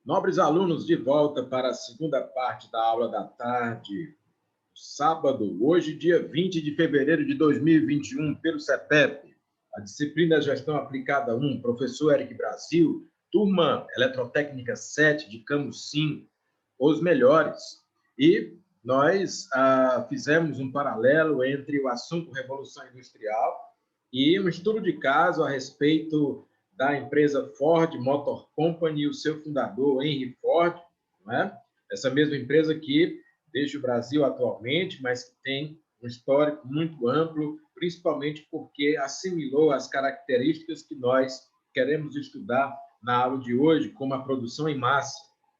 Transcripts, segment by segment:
Nobres alunos, de volta para a segunda parte da aula da tarde, sábado, hoje, dia 20 de fevereiro de 2021, pelo CETEP, a disciplina Gestão Aplicada 1, professor Eric Brasil, turma Eletrotécnica 7 de Camusim, os melhores. E nós fizemos um paralelo entre o assunto Revolução Industrial e um estudo de caso a respeito da empresa Ford Motor Company e o seu fundador, Henry Ford, não é? Essa mesma empresa que deixa o Brasil atualmente, mas que tem um histórico muito amplo, principalmente porque assimilou as características que nós queremos estudar na aula de hoje, como a produção em massa,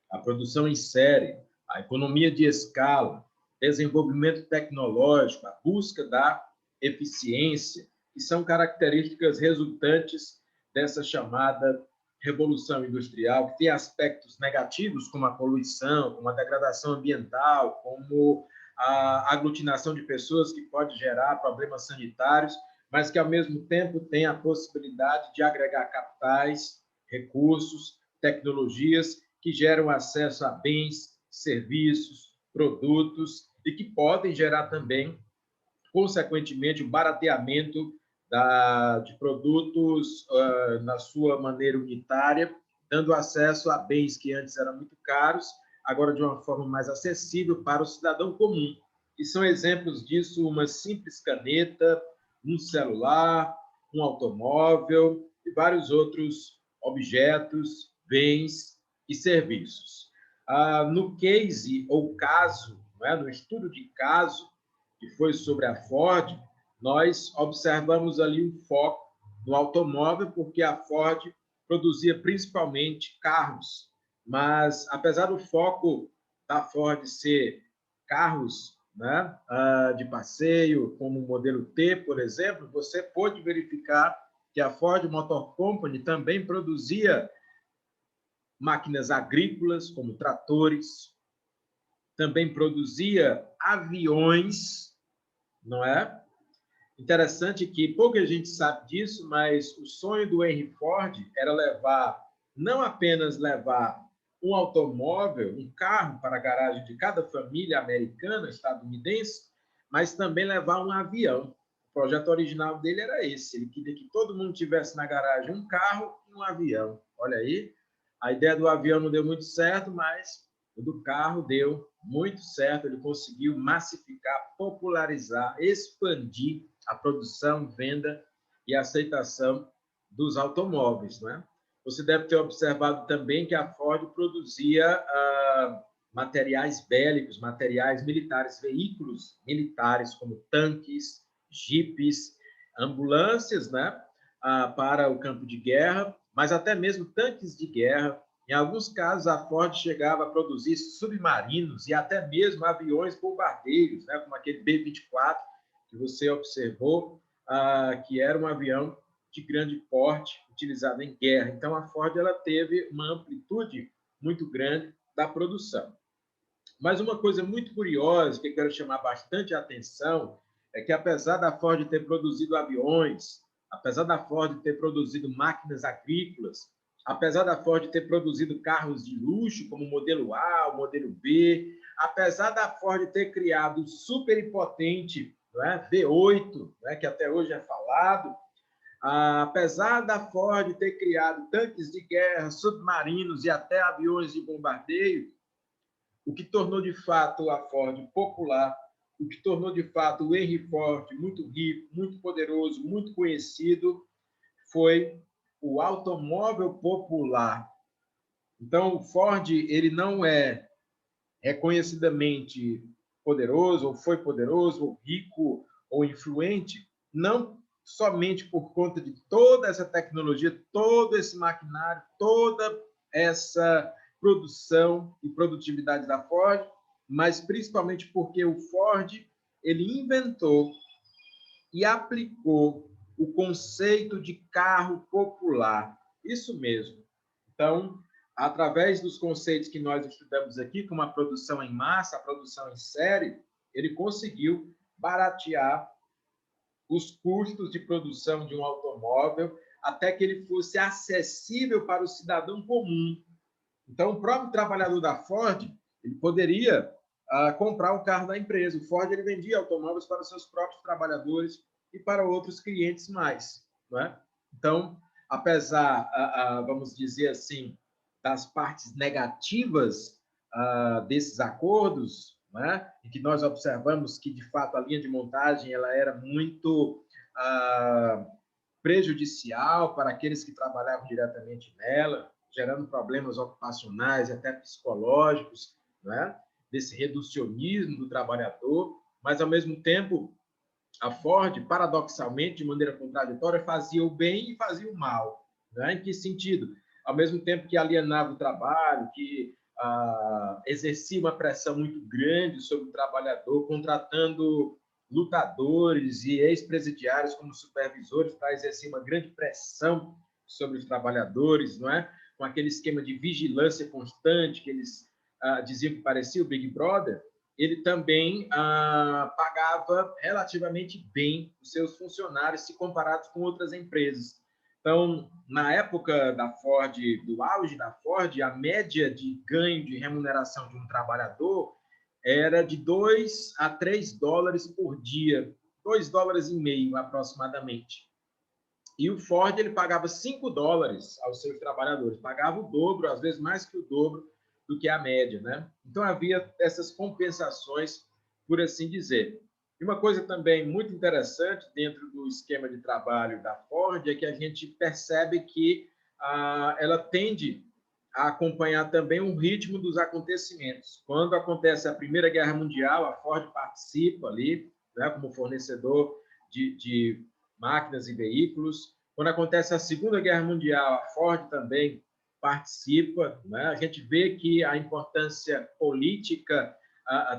a produção em série, a economia de escala, desenvolvimento tecnológico, a busca da eficiência, que são características resultantes dessa chamada revolução industrial, que tem aspectos negativos, como a poluição, como a degradação ambiental, como a aglutinação de pessoas, que pode gerar problemas sanitários, mas que, ao mesmo tempo, tem a possibilidade de agregar capitais, recursos, tecnologias que geram acesso a bens, serviços, produtos e que podem gerar também, consequentemente, o barateamento de produtos na sua maneira unitária, dando acesso a bens que antes eram muito caros, agora de uma forma mais acessível para o cidadão comum. E são exemplos disso uma simples caneta, um celular, um automóvel e vários outros objetos, bens e serviços. No case ou caso, no estudo de caso, que foi sobre a Ford, nós observamos ali um foco no automóvel, porque a Ford produzia principalmente carros, mas apesar do foco da Ford ser carros, né, de passeio, como o modelo T, por exemplo, você pôde verificar que a Ford Motor Company também produzia máquinas agrícolas, como tratores, também produzia aviões, não é? Interessante que pouca gente sabe disso, mas o sonho do Henry Ford era não apenas levar um automóvel, um carro para a garagem de cada família americana, estadunidense, mas também levar um avião. O projeto original dele era esse, ele queria que todo mundo tivesse na garagem um carro e um avião. Olha aí, a ideia do avião não deu muito certo, mas o do carro deu muito certo, ele conseguiu massificar, popularizar, expandir a produção, venda e aceitação dos automóveis, né? Você deve ter observado também que a Ford produzia materiais bélicos, materiais militares, veículos militares, como tanques, jipes, ambulâncias, né? Para o campo de guerra, mas até mesmo tanques de guerra. Em alguns casos, a Ford chegava a produzir submarinos e até mesmo aviões bombardeiros, né? Como aquele B-24, que você observou, que era um avião de grande porte utilizado em guerra. Então, a Ford ela teve uma amplitude muito grande da produção. Mas uma coisa muito curiosa que eu quero chamar bastante a atenção é que, apesar da Ford ter produzido aviões, apesar da Ford ter produzido máquinas agrícolas, apesar da Ford ter produzido carros de luxo, como o modelo A, o modelo B, apesar da Ford ter criado o super potente, V8, que até hoje é falado, apesar da Ford ter criado tanques de guerra, submarinos e até aviões de bombardeio, o que tornou de fato a Ford popular, o que tornou de fato o Henry Ford muito rico, muito poderoso, muito conhecido, foi o automóvel popular. Então, o Ford ele não é reconhecidamente poderoso, ou foi poderoso, ou rico, ou influente, não somente por conta de toda essa tecnologia, todo esse maquinário, toda essa produção e produtividade da Ford, mas principalmente porque o Ford ele inventou e aplicou o conceito de carro popular. Isso mesmo. Então, através dos conceitos que nós estudamos aqui, como a produção em massa, a produção em série, ele conseguiu baratear os custos de produção de um automóvel até que ele fosse acessível para o cidadão comum. Então, o próprio trabalhador da Ford, ele poderia comprar um carro da empresa. O Ford ele vendia automóveis para os seus próprios trabalhadores e para outros clientes mais. Não é? Então, apesar, vamos dizer assim, das partes negativas desses acordos, né, em que nós observamos que, de fato, a linha de montagem ela era muito prejudicial para aqueles que trabalhavam diretamente nela, gerando problemas ocupacionais e até psicológicos, né, desse reducionismo do trabalhador, mas, ao mesmo tempo, a Ford, paradoxalmente, de maneira contraditória, fazia o bem e fazia o mal. Né? Em que sentido? Ao mesmo tempo que alienava o trabalho, que exercia uma pressão muito grande sobre o trabalhador, contratando lutadores e ex-presidiários como supervisores para exercer uma grande pressão sobre os trabalhadores, não é? Com aquele esquema de vigilância constante que eles diziam que parecia o Big Brother. Ele também pagava relativamente bem os seus funcionários se comparados com outras empresas. Então, na época da Ford, do auge da Ford, a média de ganho de remuneração de um trabalhador era de 2 a 3 dólares por dia, 2 dólares e meio aproximadamente. E o Ford ele pagava 5 dólares aos seus trabalhadores, pagava o dobro, às vezes mais que o dobro do que a média, né? Então havia essas compensações, por assim dizer. E uma coisa também muito interessante dentro do esquema de trabalho da Ford é que a gente percebe que ela tende a acompanhar também o ritmo dos acontecimentos. Quando acontece a Primeira Guerra Mundial, a Ford participa ali, né, como fornecedor de máquinas e veículos. Quando acontece a Segunda Guerra Mundial, a Ford também participa, né? A gente vê que a importância política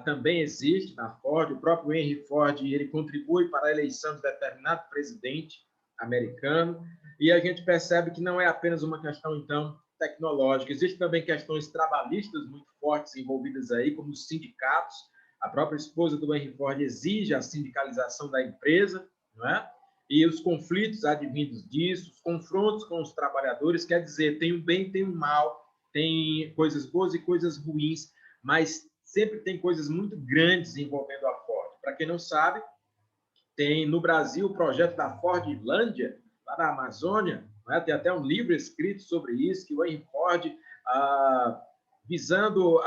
também existe na Ford. O próprio Henry Ford ele contribui para a eleição de determinado presidente americano, e a gente percebe que não é apenas uma questão, então, tecnológica. Existem também questões trabalhistas muito fortes envolvidas aí, como os sindicatos. A própria esposa do Henry Ford exige a sindicalização da empresa, não é? E os conflitos advindos disso, os confrontos com os trabalhadores, quer dizer, tem o bem, tem o mal, tem coisas boas e coisas ruins, mas sempre tem coisas muito grandes envolvendo a Ford. Para quem não sabe, tem no Brasil o projeto da Fordlândia, lá na Amazônia, né? Tem até um livro escrito sobre isso, que o Henry Ford, visando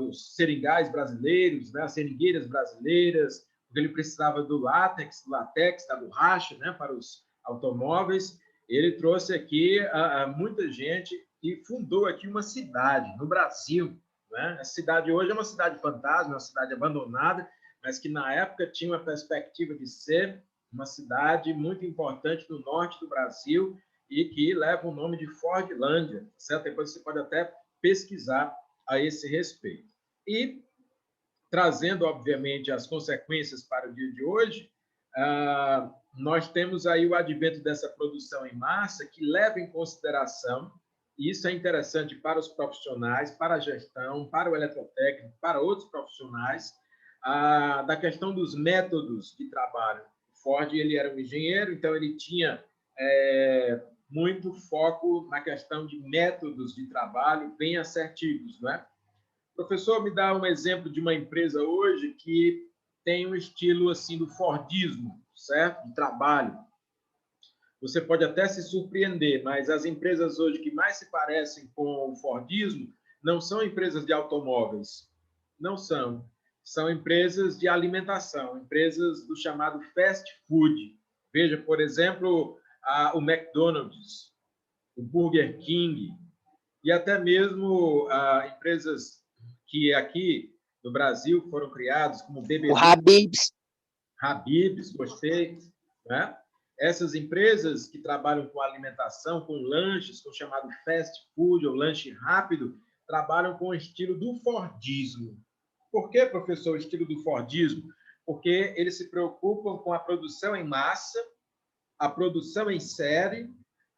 os seringais brasileiros, né? As seringueiras brasileiras, porque ele precisava do látex, da borracha, né? Para os automóveis. Ele trouxe aqui muita gente e fundou aqui uma cidade no Brasil. Né? A cidade hoje é uma cidade fantasma, uma cidade abandonada, mas que na época tinha uma perspectiva de ser uma cidade muito importante no norte do Brasil e que leva o nome de Fordlândia, certo? Depois você pode até pesquisar a esse respeito. E, trazendo, obviamente, as consequências para o dia de hoje, nós temos aí o advento dessa produção em massa que leva em consideração, e isso é interessante para os profissionais, para a gestão, para o eletrotécnico, para outros profissionais, da questão dos métodos de trabalho. O Ford ele era um engenheiro, então ele tinha muito foco na questão de métodos de trabalho bem assertivos, não é? Professor, me dá um exemplo de uma empresa hoje que tem um estilo assim do Fordismo, certo? De trabalho. Você pode até se surpreender, mas as empresas hoje que mais se parecem com o Fordismo não são empresas de automóveis, não são. São empresas de alimentação, empresas do chamado fast food. Veja, por exemplo, o McDonald's, o Burger King e até mesmo empresas que aqui no Brasil foram criadas, como o BBB, o Habib's. Habib's, gostei, né? Essas empresas que trabalham com alimentação, com lanches, com o chamado fast food ou lanche rápido, trabalham com o estilo do Fordismo. Por que, professor, o estilo do Fordismo? Porque eles se preocupam com a produção em massa, a produção em série,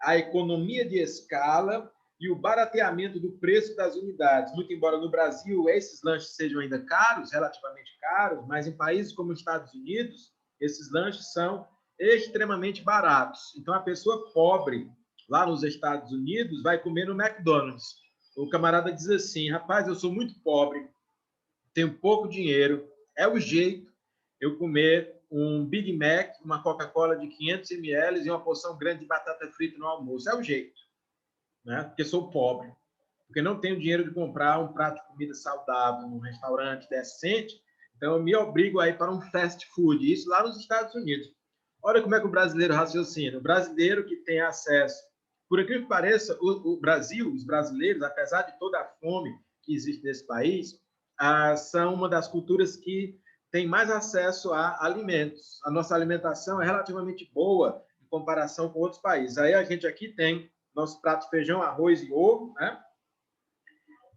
a economia de escala e o barateamento do preço das unidades. Muito embora no Brasil esses lanches sejam ainda caros, relativamente caros, mas em países como os Estados Unidos, esses lanches são extremamente baratos. Então, a pessoa pobre lá nos Estados Unidos vai comer no McDonald's. O camarada diz assim, rapaz, eu sou muito pobre, tenho pouco dinheiro, é o jeito eu comer um Big Mac, uma Coca-Cola de 500 ml e uma porção grande de batata frita no almoço. É o jeito, né? Porque sou pobre, porque não tenho dinheiro de comprar um prato de comida saudável num restaurante decente, então eu me obrigo a ir para um fast food, isso lá nos Estados Unidos. Olha como é que o brasileiro raciocina. O brasileiro que tem acesso, por incrível que pareça, o Brasil, os brasileiros, apesar de toda a fome que existe nesse país, são uma das culturas que tem mais acesso a alimentos. A nossa alimentação é relativamente boa em comparação com outros países. Aí a gente aqui tem nosso prato de feijão, arroz e ovo, né?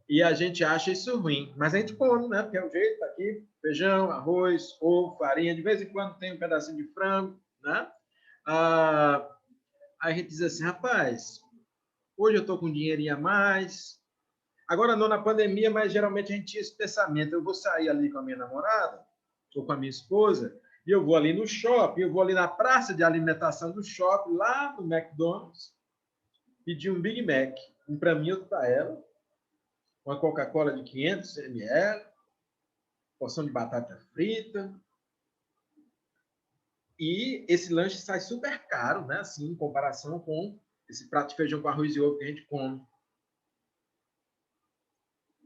E a gente acha isso ruim, mas a gente come, né? Porque é o jeito tá aqui, feijão, arroz, ovo, farinha, de vez em quando tem um pedacinho de frango, né? Aí a gente diz assim, rapaz, hoje eu estou com um dinheirinho a mais. Agora não na pandemia, mas geralmente a gente tinha esse pensamento, eu vou sair ali com a minha namorada, ou com a minha esposa, e eu vou ali no shopping, eu vou ali na praça de alimentação do shopping, lá no McDonald's, pedir um Big Mac, um para mim, outro para ela, uma Coca-Cola de 500 ml, porção de batata frita. E esse lanche sai super caro, né? Assim, em comparação com esse prato de feijão com arroz e ovo que a gente come.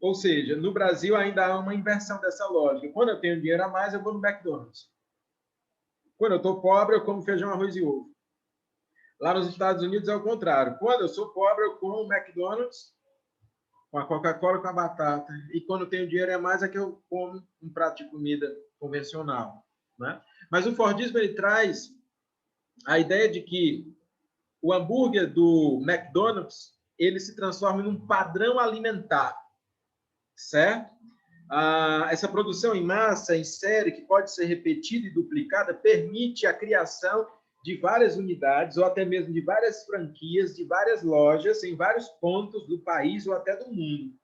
Ou seja, no Brasil ainda há uma inversão dessa lógica. Quando eu tenho dinheiro a mais, eu vou no McDonald's. Quando eu estou pobre, eu como feijão, arroz e ovo. Lá nos Estados Unidos é o contrário. Quando eu sou pobre, eu como McDonald's com a Coca-Cola com a batata. E quando eu tenho dinheiro a mais, é que eu como um prato de comida convencional, né? Mas o Fordismo ele traz a ideia de que o hambúrguer do McDonald's ele se transforma num padrão alimentar, certo? Essa produção em massa, em série, que pode ser repetida e duplicada, permite a criação de várias unidades ou até mesmo de várias franquias, de várias lojas em vários pontos do país ou até do mundo.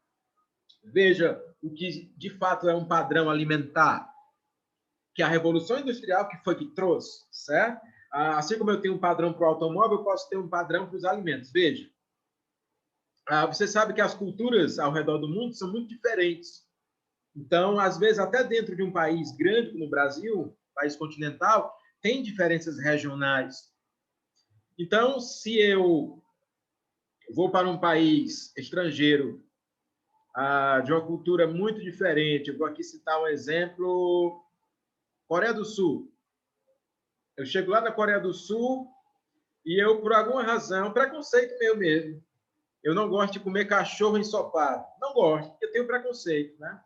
Veja o que de fato é um padrão alimentar, que a Revolução Industrial que foi que trouxe, certo? Assim como eu tenho um padrão para o automóvel, eu posso ter um padrão para os alimentos. Veja, você sabe que as culturas ao redor do mundo são muito diferentes. Então, às vezes, até dentro de um país grande como o Brasil, país continental, tem diferenças regionais. Então, se eu vou para um país estrangeiro de uma cultura muito diferente, eu vou aqui citar um exemplo, Coreia do Sul. Eu chego lá na Coreia do Sul e eu, por alguma razão, preconceito meu mesmo, eu não gosto de comer cachorro ensopado. Não gosto, porque eu tenho preconceito, né?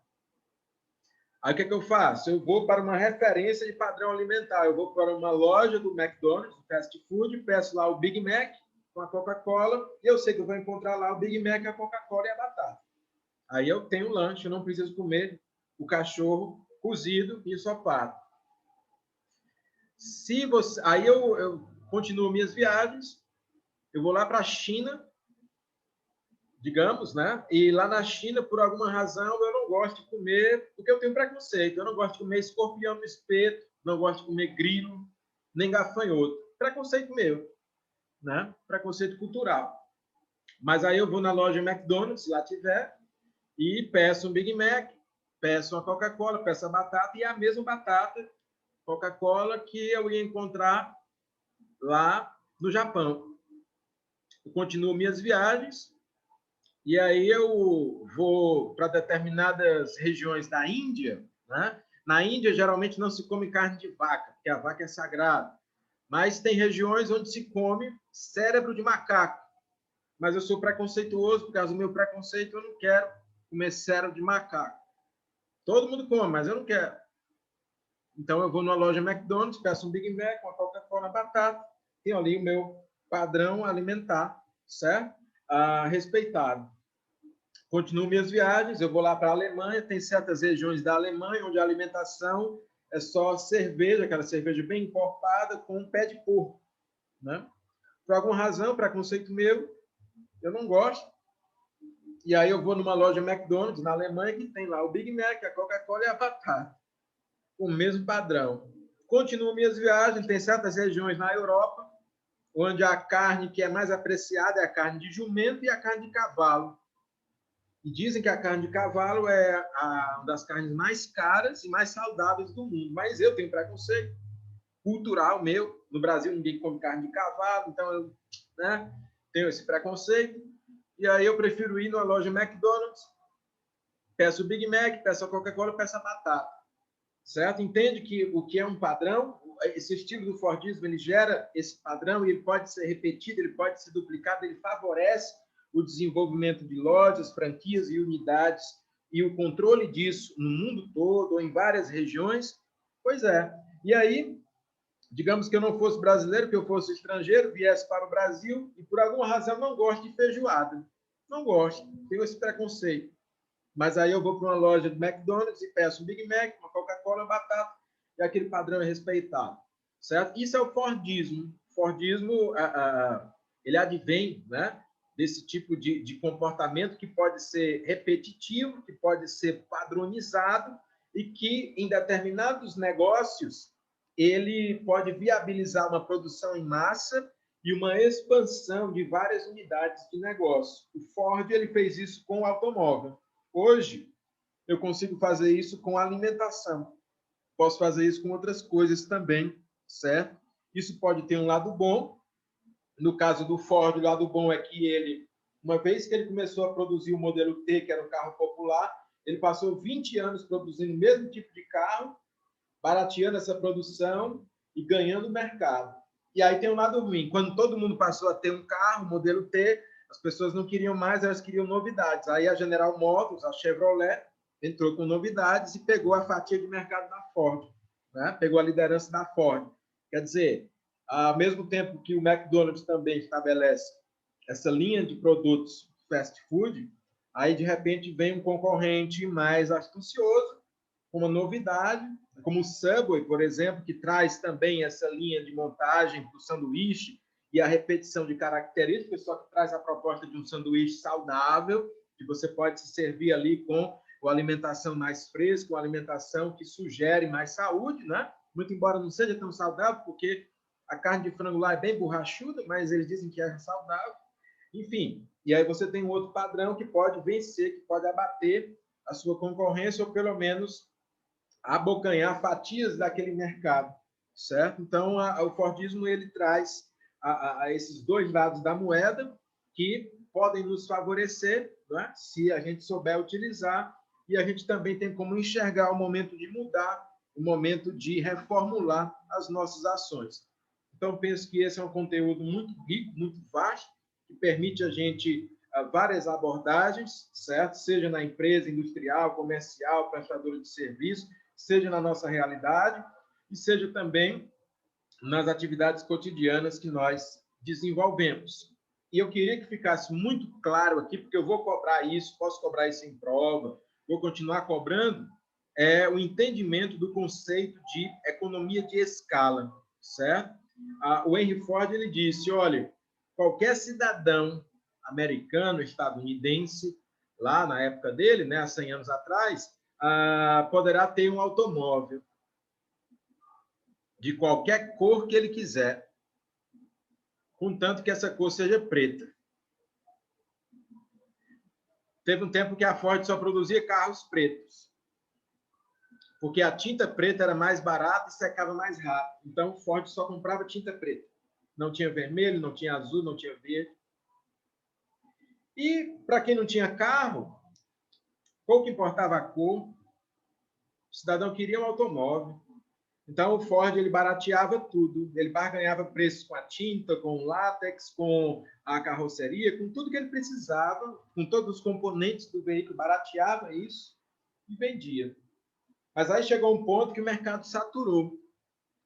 Aí o que é que eu faço? Eu vou para uma referência de padrão alimentar. Eu vou para uma loja do McDonald's, do fast food, peço lá o Big Mac com a Coca-Cola, e eu sei que eu vou encontrar lá o Big Mac, a Coca-Cola e a batata. Aí eu tenho lanche, eu não preciso comer o cachorro cozido e ensopado. Se você... Aí eu continuo minhas viagens, eu vou lá para a China, digamos, né? E lá na China, por alguma razão, eu não gosto de comer, porque eu tenho preconceito. Eu não gosto de comer escorpião no espeto, não gosto de comer grilo, nem gafanhoto. Preconceito meu, né? Preconceito cultural. Mas aí eu vou na loja McDonald's, se lá tiver, e peço um Big Mac, peço uma Coca-Cola, peço a batata, e é a mesma batata, Coca-Cola, que eu ia encontrar lá no Japão. Eu continuo minhas viagens, e aí eu vou para determinadas regiões da Índia, né? Na Índia, geralmente não se come carne de vaca, porque a vaca é sagrada. Mas tem regiões onde se come cérebro de macaco. Mas eu sou preconceituoso, por causa do meu preconceito, eu não quero comer cérebro de macaco. Todo mundo come, mas eu não quero. Então eu vou numa loja McDonald's, peço um Big Mac, uma Coca-Cola, batata, tenho ali o meu padrão alimentar, certo? Respeitado. Continuo minhas viagens, eu vou lá para a Alemanha, tem certas regiões da Alemanha onde a alimentação é só cerveja, aquela cerveja bem encorpada com um pé de porco, né? Por alguma razão, preconceito meu, eu não gosto. E aí eu vou numa loja McDonald's na Alemanha que tem lá o Big Mac, a Coca-Cola e a batata, com o mesmo padrão. Continuo minhas viagens, tem certas regiões na Europa onde a carne que é mais apreciada é a carne de jumento e a carne de cavalo. E dizem que a carne de cavalo é uma das carnes mais caras e mais saudáveis do mundo. Mas eu tenho preconceito cultural meu. No Brasil, ninguém come carne de cavalo, então eu, né, tenho esse preconceito. E aí eu prefiro ir numa loja McDonald's, peço o Big Mac, peço a Coca-Cola, peço a batata. Certo? Entende que o que é um padrão, esse estilo do Fordismo, ele gera esse padrão e ele pode ser repetido, ele pode ser duplicado, ele favorece o desenvolvimento de lojas, franquias e unidades e o controle disso no mundo todo ou em várias regiões. Pois é. E aí, digamos que eu não fosse brasileiro, que eu fosse estrangeiro, viesse para o Brasil e por alguma razão não gosto de feijoada. Não gosto, tenho esse preconceito. Mas aí eu vou para uma loja de McDonald's e peço um Big Mac, uma Coca-Cola, batata, e aquele padrão é respeitado, certo? Isso é o Fordismo. O Fordismo, ele advém, né, desse tipo de comportamento que pode ser repetitivo, que pode ser padronizado e que, em determinados negócios, ele pode viabilizar uma produção em massa e uma expansão de várias unidades de negócio. O Ford ele fez isso com o automóvel. Hoje, eu consigo fazer isso com alimentação. Posso fazer isso com outras coisas também, certo? Isso pode ter um lado bom. No caso do Ford, o lado bom é que ele, uma vez que ele começou a produzir o modelo T, que era um carro popular, ele passou 20 anos produzindo o mesmo tipo de carro, barateando essa produção e ganhando mercado. E aí tem um lado ruim. Quando todo mundo passou a ter um carro, modelo T, as pessoas não queriam mais, elas queriam novidades. Aí a General Motors, a Chevrolet, entrou com novidades e pegou a fatia de mercado da Ford, né? Pegou a liderança da Ford. Quer dizer, ao mesmo tempo que o McDonald's também estabelece essa linha de produtos fast food, aí de repente vem um concorrente mais astucioso, com uma novidade, como o Subway, por exemplo, que traz também essa linha de montagem para o sanduíche e a repetição de características, só que traz a proposta de um sanduíche saudável, que você pode se servir ali com uma alimentação mais fresca, uma alimentação que sugere mais saúde, né? Muito embora não seja tão saudável, porque a carne de frango lá é bem borrachuda, mas eles dizem que é saudável. Enfim, e aí você tem um outro padrão que pode vencer, que pode abater a sua concorrência ou pelo menos abocanhar fatias daquele mercado, certo? Então, o Fordismo ele traz a esses dois lados da moeda que podem nos favorecer, né? Se a gente souber utilizar, e a gente também tem como enxergar o momento de mudar, o momento de reformular as nossas ações. Então, penso que esse é um conteúdo muito rico, muito vasto, que permite a gente várias abordagens, certo? Seja na empresa industrial, comercial, prestadora de serviço, seja na nossa realidade e seja também nas atividades cotidianas que nós desenvolvemos. E eu queria que ficasse muito claro aqui, porque eu vou cobrar isso, posso cobrar isso em prova, vou continuar cobrando, o entendimento do conceito de economia de escala, certo? O Henry Ford ele disse, olha, qualquer cidadão americano, estadunidense, lá na época dele, né, há 100 anos atrás, poderá ter um automóvel de qualquer cor que ele quiser, contanto que essa cor seja preta. Teve um tempo que a Ford só produzia carros pretos, porque a tinta preta era mais barata e secava mais rápido. Então, Ford só comprava tinta preta. Não tinha vermelho, não tinha azul, não tinha verde. E, para quem não tinha carro, pouco importava a cor, o cidadão queria um automóvel. Então, o Ford ele barateava tudo. Ele barganhava preços com a tinta, com o látex, com a carroceria, com tudo que ele precisava, com todos os componentes do veículo, barateava isso e vendia. Mas aí chegou um ponto que o mercado saturou.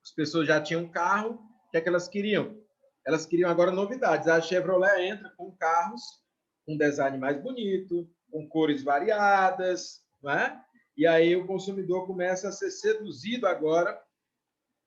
As pessoas já tinham carro, o que é que elas queriam? Elas queriam agora novidades. A Chevrolet entra com carros com design mais bonito, com cores variadas, não é? E aí o consumidor começa a ser seduzido agora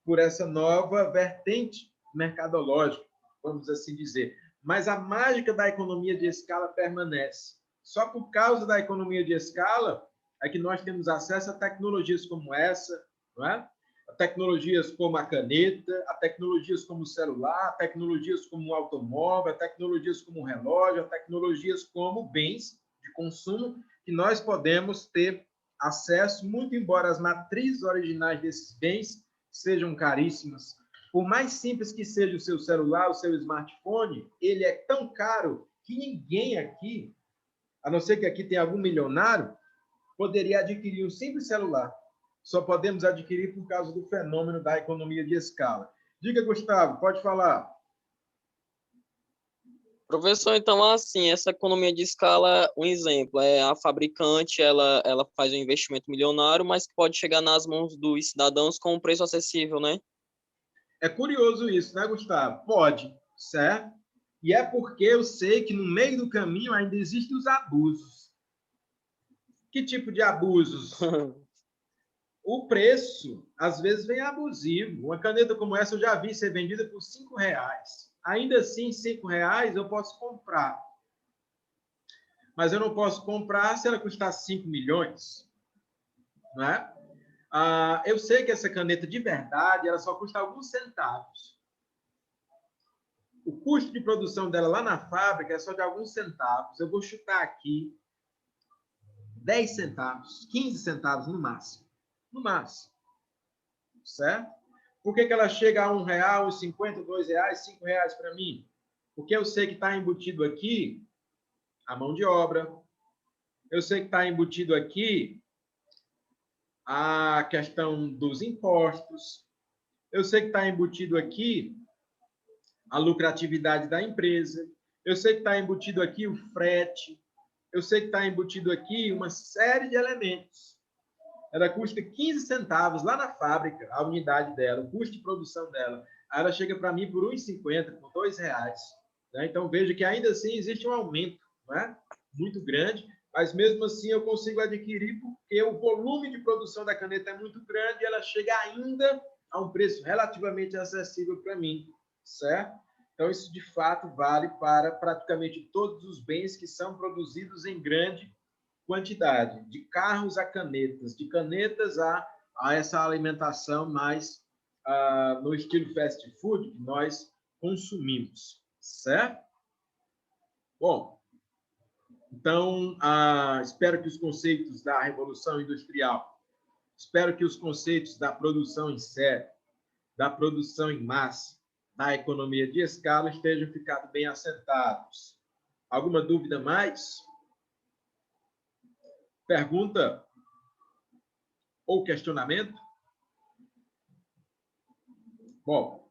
por essa nova vertente mercadológica, vamos assim dizer. Mas a mágica da economia de escala permanece. Só por causa da economia de escala é que nós temos acesso a tecnologias como essa, não é? A tecnologias como a caneta, a tecnologias como o celular, a tecnologias como o automóvel, a tecnologias como o relógio, a tecnologias como bens de consumo que nós podemos ter acesso, muito embora as matrizes originais desses bens sejam caríssimas. Por mais simples que seja o seu celular, o seu smartphone, ele é tão caro que ninguém aqui, a não ser que aqui tenha algum milionário, poderia adquirir um simples celular. Só podemos adquirir por causa do fenômeno da economia de escala. Diga, Gustavo, pode falar. Professor, então, assim, essa economia de escala, um exemplo, é a fabricante, ela faz um investimento milionário, mas que pode chegar nas mãos dos cidadãos com um preço acessível, né? É curioso isso, né, Gustavo? Pode, certo? E é porque eu sei que no meio do caminho ainda existem os abusos. Que tipo de abusos? O preço, às vezes, vem abusivo. Uma caneta como essa eu já vi ser vendida por R$ 5. Ainda assim, R$ 5 eu posso comprar. Mas eu não posso comprar se ela custar 5 milhões. Não é? Eu sei que essa caneta, de verdade, ela só custa alguns centavos. O custo de produção dela lá na fábrica é só de alguns centavos. Eu vou chutar aqui 10 centavos, 15 centavos no máximo. No máximo. Certo? Por que ela chega a R$ 1,50, R$ 2, R$ 5 para mim? Porque eu sei que está embutido aqui a mão de obra. Eu sei que está embutido aqui a questão dos impostos. Eu sei que está embutido aqui a lucratividade da empresa. Eu sei que está embutido aqui o frete. Eu sei que está embutido aqui uma série de elementos. Ela custa 15 centavos lá na fábrica, a unidade dela, o custo de produção dela. Aí ela chega para mim por R$ 1,50, por R$ 2. Né? Então, veja que ainda assim existe um aumento, não é? Muito grande, mas mesmo assim eu consigo adquirir porque o volume de produção da caneta é muito grande e ela chega ainda a um preço relativamente acessível para mim, certo? Então, isso de fato vale para praticamente todos os bens que são produzidos em grande quantidade, de carros a canetas, de canetas a essa alimentação mais no estilo fast food que nós consumimos, certo? Bom, então, espero que os conceitos da Revolução Industrial, espero que os conceitos da produção em série, da produção em massa, da economia de escala estejam ficado bem assentados. Alguma dúvida mais? Pergunta ou questionamento? Bom,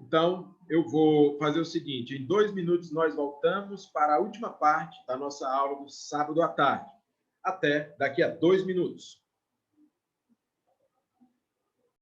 então eu vou fazer o seguinte: em 2 minutos nós voltamos para a última parte da nossa aula do sábado à tarde. Até daqui a 2 minutos.